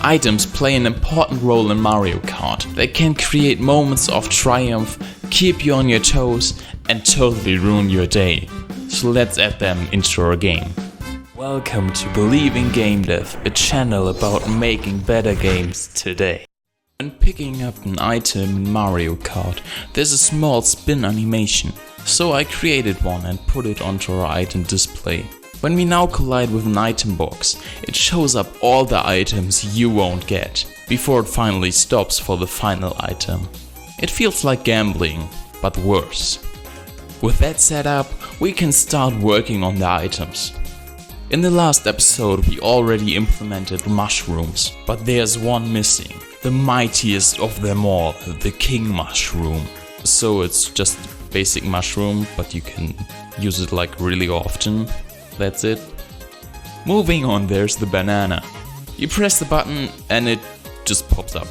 Items play an important role in Mario Kart. They can create moments of triumph, keep you on your toes, and totally ruin your day. So let's add them into our game. Welcome to Believe in Gamedev, a channel about making better games today. When picking up an item in Mario Kart, there's a small spin animation. So I created one and put it onto our item display. When we now collide with an item box, it shows up all the items you won't get, before it finally stops for the final item. It feels like gambling, but worse. With that set up, we can start working on the items. In the last episode we already implemented mushrooms, but there's one missing. The mightiest of them all, the king mushroom. So it's just a basic mushroom, but you can use it like really often. That's it. Moving on, there's the banana. You press the button and it just pops up.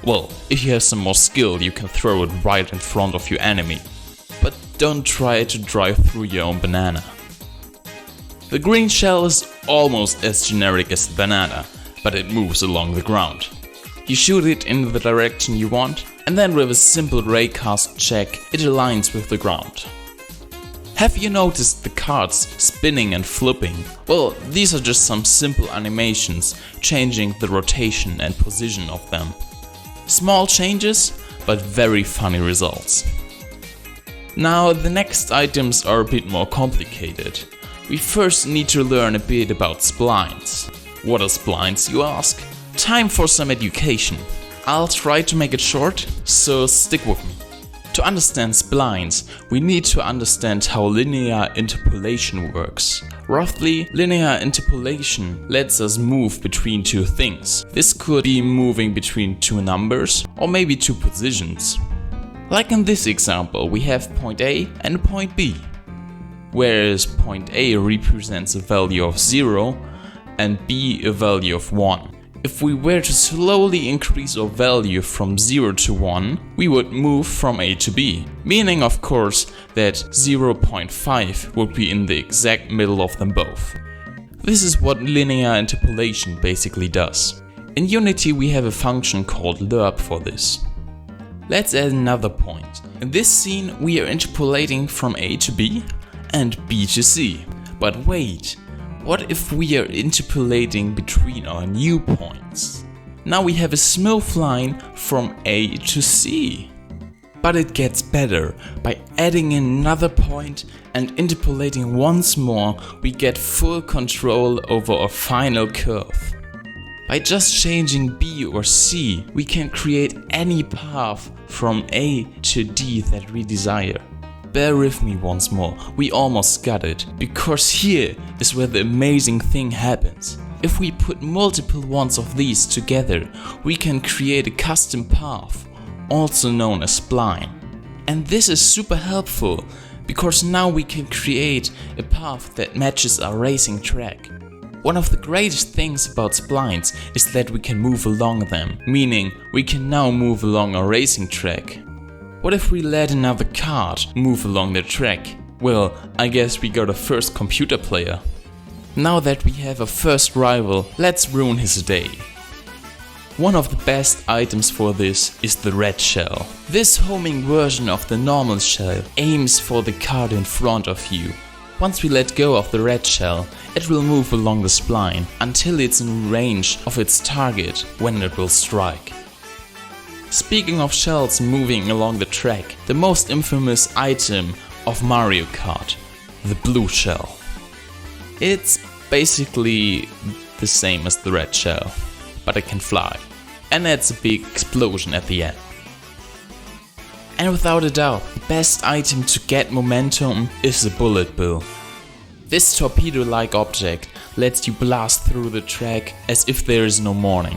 Well, if you have some more skill, you can throw it right in front of your enemy. But don't try to drive through your own banana. The green shell is almost as generic as the banana, but it moves along the ground. You shoot it in the direction you want, and then with a simple raycast check, it aligns with the ground. Have you noticed the karts spinning and flipping? Well, these are just some simple animations, changing the rotation and position of them. Small changes, but very funny results. Now the next items are a bit more complicated. We first need to learn a bit about splines. What are splines, you ask? Time for some education. I'll try to make it short, so stick with me. To understand splines, we need to understand how linear interpolation works. Roughly, linear interpolation lets us move between two things. This could be moving between two numbers or maybe two positions. Like in this example, we have point A and point B, whereas point A represents a value of 0 and B a value of 1. If we were to slowly increase our value from 0 to 1, we would move from A to B. Meaning, of course, that 0.5 would be in the exact middle of them both. This is what linear interpolation basically does. In Unity we have a function called lerp for this. Let's add another point. In this scene we are interpolating from A to B and B to C. But wait. What if we are interpolating between our new points? Now we have a smooth line from A to C. But it gets better. By adding another point and interpolating once more, we get full control over our final curve. By just changing B or C, we can create any path from A to D that we desire. Bear with me once more, we almost got it, because here is where the amazing thing happens. If we put multiple ones of these together, we can create a custom path, also known as spline. And this is super helpful, because now we can create a path that matches our racing track. One of the greatest things about splines is that we can move along them, meaning we can now move along our racing track. What if we let another kart move along the track? Well, I guess we got a first computer player. Now that we have a first rival, let's ruin his day. One of the best items for this is the red shell. This homing version of the normal shell aims for the kart in front of you. Once we let go of the red shell, it will move along the spline until it's in range of its target when it will strike. Speaking of shells moving along the track, the most infamous item of Mario Kart, the blue shell. It's basically the same as the red shell, but it can fly, and adds a big explosion at the end. And without a doubt, the best item to get momentum is the bullet bill. This torpedo-like object lets you blast through the track as if there is no morning.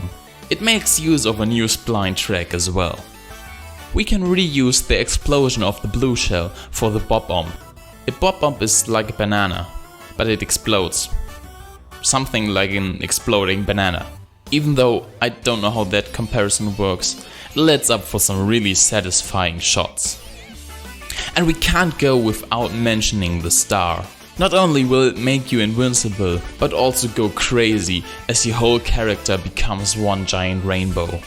It makes use of a new spline track as well. We can reuse the explosion of the blue shell for the bob bomb. A bob bomb is like a banana, but it explodes. Something like an exploding banana. Even though I don't know how that comparison works, it lets up for some really satisfying shots. And we can't go without mentioning the star. Not only will it make you invincible, but also go crazy as your whole character becomes one giant rainbow.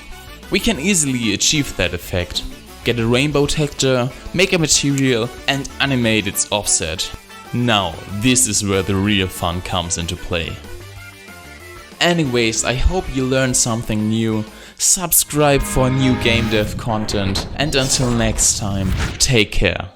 We can easily achieve that effect. Get a rainbow texture, make a material and animate its offset. Now, this is where the real fun comes into play. Anyways, I hope you learned something new. Subscribe for new game dev content, and until next time, take care.